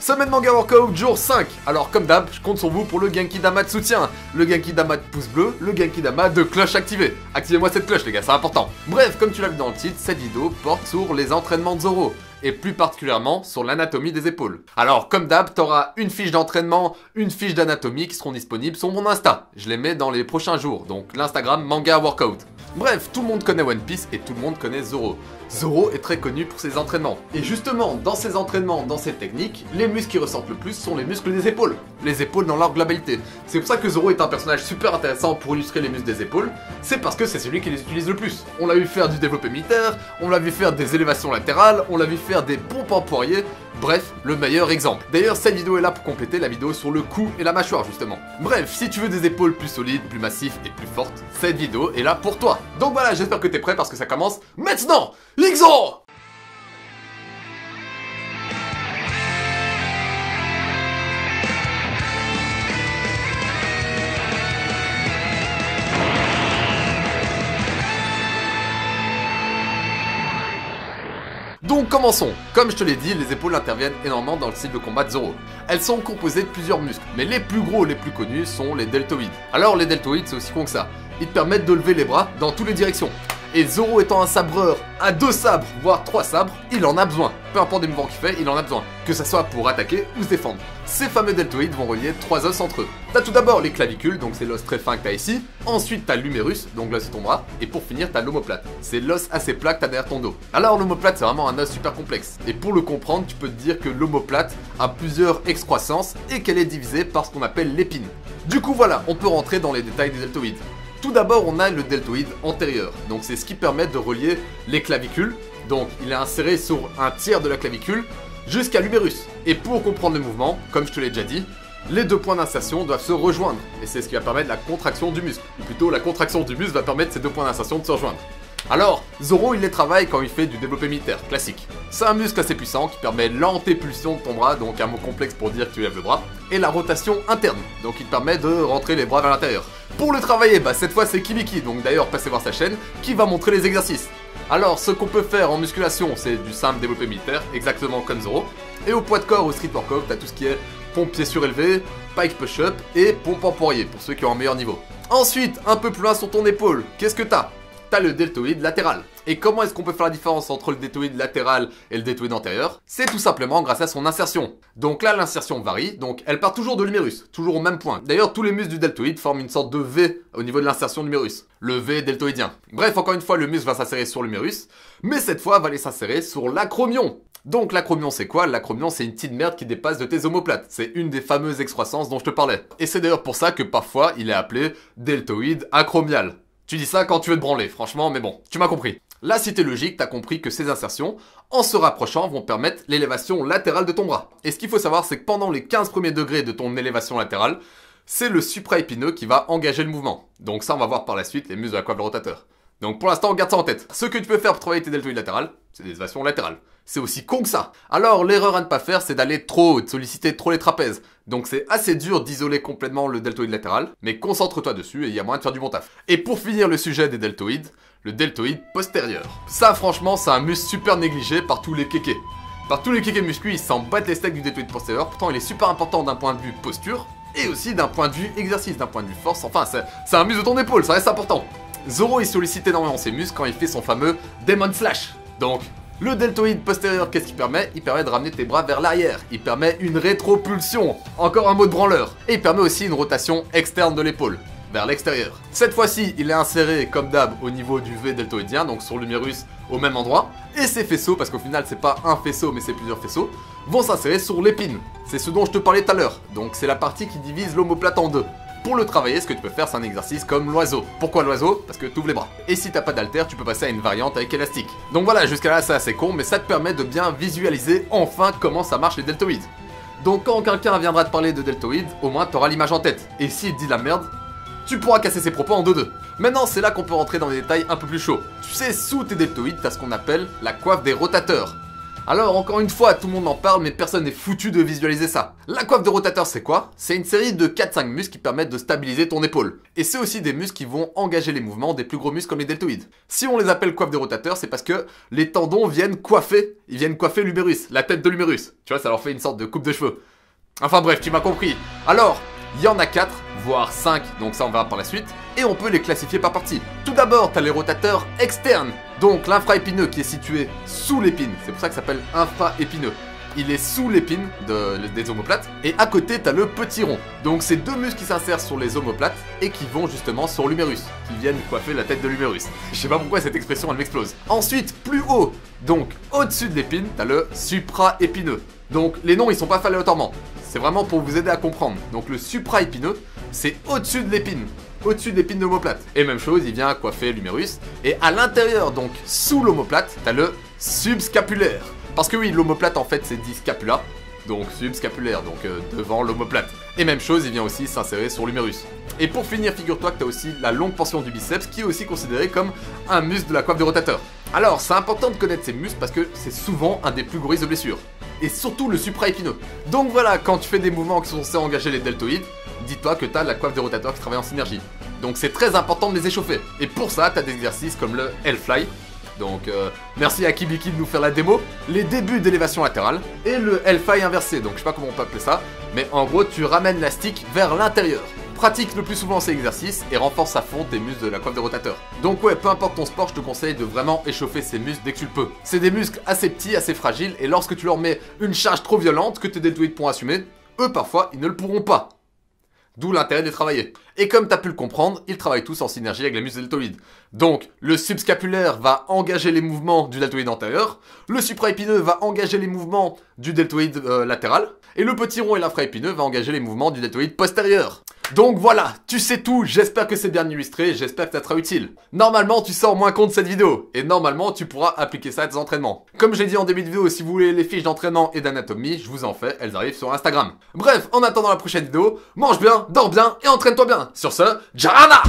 Semaine manga workout jour 5. Alors comme d'hab, je compte sur vous pour le Genki Dama de soutien, le Genki Dama de pouce bleu, le Genki Dama de cloche activée. Activez-moi cette cloche les gars, c'est important. Bref, comme tu l'as vu dans le titre, cette vidéo porte sur les entraînements de Zoro, et plus particulièrement sur l'anatomie des épaules. Alors comme d'hab, t'auras une fiche d'entraînement, une fiche d'anatomie qui seront disponibles sur mon Insta. Je les mets dans les prochains jours, donc l'Instagram manga workout. Bref, tout le monde connaît One Piece et tout le monde connaît Zoro. Zoro est très connu pour ses entraînements. Et justement, dans ses entraînements, dans ses techniques, les muscles qui ressortent le plus sont les muscles des épaules. Les épaules dans leur globalité. C'est pour ça que Zoro est un personnage super intéressant pour illustrer les muscles des épaules. C'est parce que c'est celui qui les utilise le plus. On l'a vu faire du développé militaire, on l'a vu faire des élévations latérales, on l'a vu faire des pompes en poirier. Bref, le meilleur exemple. D'ailleurs, cette vidéo est là pour compléter la vidéo sur le cou et la mâchoire, justement. Bref, si tu veux des épaules plus solides, plus massives et plus fortes, cette vidéo est là pour toi. Donc voilà, j'espère que t'es prêt parce que ça commence maintenant. L'Ixon! Donc commençons. Comme je te l'ai dit, les épaules interviennent énormément dans le style de combat de Zoro. Elles sont composées de plusieurs muscles, mais les plus gros, les plus connus sont les deltoïdes. Alors les deltoïdes, c'est aussi con que ça. Ils te permettent de lever les bras dans toutes les directions. Et Zoro étant un sabreur à 2 sabres, voire 3 sabres, il en a besoin. Peu importe les mouvements qu'il fait, il en a besoin. Que ça soit pour attaquer ou se défendre. Ces fameux deltoïdes vont relier 3 os entre eux. T'as tout d'abord les clavicules, donc c'est l'os très fin que t'as ici. Ensuite t'as l'humérus, donc l'os de ton bras. Et pour finir t'as l'omoplate. C'est l'os assez plat que t'as derrière ton dos. Alors l'omoplate c'est vraiment un os super complexe. Et pour le comprendre, tu peux te dire que l'omoplate a plusieurs excroissances et qu'elle est divisée par ce qu'on appelle l'épine. Du coup voilà, on peut rentrer dans les détails des deltoïdes. Tout d'abord, on a le deltoïde antérieur, donc c'est ce qui permet de relier les clavicules, donc il est inséré sur un tiers de la clavicule jusqu'à l'humérus. Et pour comprendre le mouvement, comme je te l'ai déjà dit, les 2 points d'insertion doivent se rejoindre, et c'est ce qui va permettre la contraction du muscle. Ou plutôt, la contraction du muscle va permettre ces 2 points d'insertion de se rejoindre. Alors, Zoro il les travaille quand il fait du développé militaire, classique. C'est un muscle assez puissant qui permet l'antépulsion de ton bras, donc un mot complexe pour dire que tu lèves le bras, et la rotation interne, donc il te permet de rentrer les bras vers l'intérieur. Pour le travailler, cette fois c'est Kimiki, donc d'ailleurs passez voir sa chaîne, qui va montrer les exercices. Alors, ce qu'on peut faire en musculation, c'est du simple développé militaire, exactement comme Zoro, et au poids de corps, au street workout, t'as tout ce qui est pompe pied surélevé, pike push-up et pompe en poirier, pour ceux qui ont un meilleur niveau. Ensuite, un peu plus loin sur ton épaule, qu'est-ce que t'as? T'as le deltoïde latéral. Et comment est-ce qu'on peut faire la différence entre le deltoïde latéral et le deltoïde antérieur? C'est tout simplement grâce à son insertion. Donc là, l'insertion varie, donc elle part toujours de l'humérus, toujours au même point. D'ailleurs, tous les muscles du deltoïde forment une sorte de V au niveau de l'insertion de l'humérus. Le V deltoïdien. Bref, encore une fois, le muscle va s'insérer sur l'humérus, mais cette fois, va aller s'insérer sur l'acromion. Donc l'acromion c'est quoi? L'acromion c'est une petite merde qui dépasse de tes omoplates. C'est une des fameuses excroissances dont je te parlais. Et c'est d'ailleurs pour ça que parfois, il est appelé deltoïde acromial. Tu dis ça quand tu veux te branler, franchement, mais bon, tu m'as compris. Là, si t'es logique, t'as compris que ces insertions, en se rapprochant, vont permettre l'élévation latérale de ton bras. Et ce qu'il faut savoir, c'est que pendant les 15 premiers degrés de ton élévation latérale, c'est le supraépineux qui va engager le mouvement. Donc ça, on va voir par la suite les muscles de la coiffe rotateur. Donc pour l'instant, garde ça en tête. Ce que tu peux faire pour travailler tes deltoïdes latérales, c'est des élévations latérales. C'est aussi con que ça. Alors l'erreur à ne pas faire, c'est d'aller trop haut, de solliciter trop les trapèzes. Donc c'est assez dur d'isoler complètement le deltoïde latéral, mais concentre-toi dessus et il y a moyen de faire du bon taf. Et pour finir le sujet des deltoïdes, le deltoïde postérieur. Ça franchement, c'est un muscle super négligé par tous les kékés. Par tous les kékés muscu, ils s'en battent les steaks du deltoïde postérieur, pourtant il est super important d'un point de vue posture, et aussi d'un point de vue exercice, d'un point de vue force, enfin c'est un muscle de ton épaule, ça reste important. Zoro il sollicite énormément ses muscles quand il fait son fameux Demon Slash. Donc, le deltoïde postérieur, qu'est-ce qu'il permet? Il permet de ramener tes bras vers l'arrière. Il permet une rétropulsion. Encore un mot de branleur. Et il permet aussi une rotation externe de l'épaule, vers l'extérieur. Cette fois-ci, il est inséré, comme d'hab, au niveau du V deltoïdien, donc sur l'humérus, au même endroit. Et ses faisceaux, parce qu'au final, c'est pas un faisceau, mais c'est plusieurs faisceaux, vont s'insérer sur l'épine. C'est ce dont je te parlais tout à l'heure. Donc, c'est la partie qui divise l'omoplate en deux. Pour le travailler, ce que tu peux faire, c'est un exercice comme l'oiseau. Pourquoi l'oiseau? Parce que tu ouvres les bras. Et si t'as pas d'haltère, tu peux passer à une variante avec élastique. Donc voilà, jusqu'à là, c'est assez con, mais ça te permet de bien visualiser enfin comment ça marche les deltoïdes. Donc quand quelqu'un viendra te parler de deltoïdes, au moins t'auras l'image en tête. Et s'il te dit de la merde, tu pourras casser ses propos en 2-2. Maintenant, c'est là qu'on peut rentrer dans des détails un peu plus chauds. Tu sais, sous tes deltoïdes, t'as ce qu'on appelle la coiffe des rotateurs. Alors encore une fois, tout le monde en parle, mais personne n'est foutu de visualiser ça. La coiffe de rotateur, c'est quoi? C'est une série de 4-5 muscles qui permettent de stabiliser ton épaule. Et c'est aussi des muscles qui vont engager les mouvements des plus gros muscles comme les deltoïdes. Si on les appelle coiffe de rotateur, c'est parce que les tendons viennent coiffer, l'humérus, la tête de l'humérus. Tu vois, ça leur fait une sorte de coupe de cheveux. Enfin bref, tu m'as compris. Alors, il y en a 4, voire 5, donc ça on verra par la suite, et on peut les classifier par partie. Tout d'abord, t'as les rotateurs externes, donc l'infraépineux qui est situé sous l'épine, c'est pour ça que ça s'appelle infraépineux. Il est sous l'épine des omoplates, et à côté t'as le petit rond. Donc c'est deux muscles qui s'insèrent sur les omoplates et qui vont justement sur l'humérus, qui viennent coiffer la tête de l'humérus. Je sais pas pourquoi cette expression elle m'explose. Ensuite, plus haut, donc au-dessus de l'épine, t'as le supraépineux. Donc les noms ils sont pas faits aléatoirement, c'est vraiment pour vous aider à comprendre. Donc le supraépineux, c'est au-dessus de l'épine. Au-dessus de l'épine de l'omoplate. Et même chose, il vient coiffer l'humérus. Et à l'intérieur, donc sous l'omoplate, t'as le subscapulaire. Parce que oui, l'omoplate en fait c'est dit scapula, donc subscapulaire, donc devant l'omoplate. Et même chose, il vient aussi s'insérer sur l'humérus. Et pour finir, figure-toi que t'as aussi la longue portion du biceps qui est aussi considéré comme un muscle de la coiffe de rotateur. Alors, c'est important de connaître ces muscles parce que c'est souvent un des plus gros risques de blessure. Et surtout le supraépineux. Donc voilà, quand tu fais des mouvements qui sont censés engager les deltoïdes, dis-toi que t'as la coiffe de rotateur qui travaille en synergie. Donc c'est très important de les échauffer. Et pour ça, t'as des exercices comme le L-Fly. Donc merci à Kibiki de nous faire la démo. Les débuts d'élévation latérale. Et le L-Fly inversé. Donc je sais pas comment on peut appeler ça. Mais en gros, tu ramènes la stick vers l'intérieur. Pratique le plus souvent ces exercices et renforce à fond tes muscles de la coiffe de rotateur. Donc ouais, peu importe ton sport, je te conseille de vraiment échauffer ces muscles dès que tu le peux. C'est des muscles assez petits, assez fragiles, et lorsque tu leur mets une charge trop violente que tes deltoïdes pourront assumer, eux parfois ils ne le pourront pas. D'où l'intérêt de les travailler. Et comme tu as pu le comprendre, ils travaillent tous en synergie avec les muscles deltoïdes. Donc, le subscapulaire va engager les mouvements du deltoïde antérieur, le supraépineux va engager les mouvements du deltoïde latéral, et le petit rond et l'infraépineux va engager les mouvements du deltoïde postérieur. Donc voilà, tu sais tout, j'espère que c'est bien illustré, j'espère que ça te sera utile. Normalement, tu sors moins compte de cette vidéo, et normalement, tu pourras appliquer ça à tes entraînements. Comme je l'ai dit en début de vidéo, si vous voulez les fiches d'entraînement et d'anatomie, je vous en fais, elles arrivent sur Instagram. Bref, en attendant la prochaine vidéo, mange bien, dors bien et entraîne-toi bien. Sur ce, Jarana!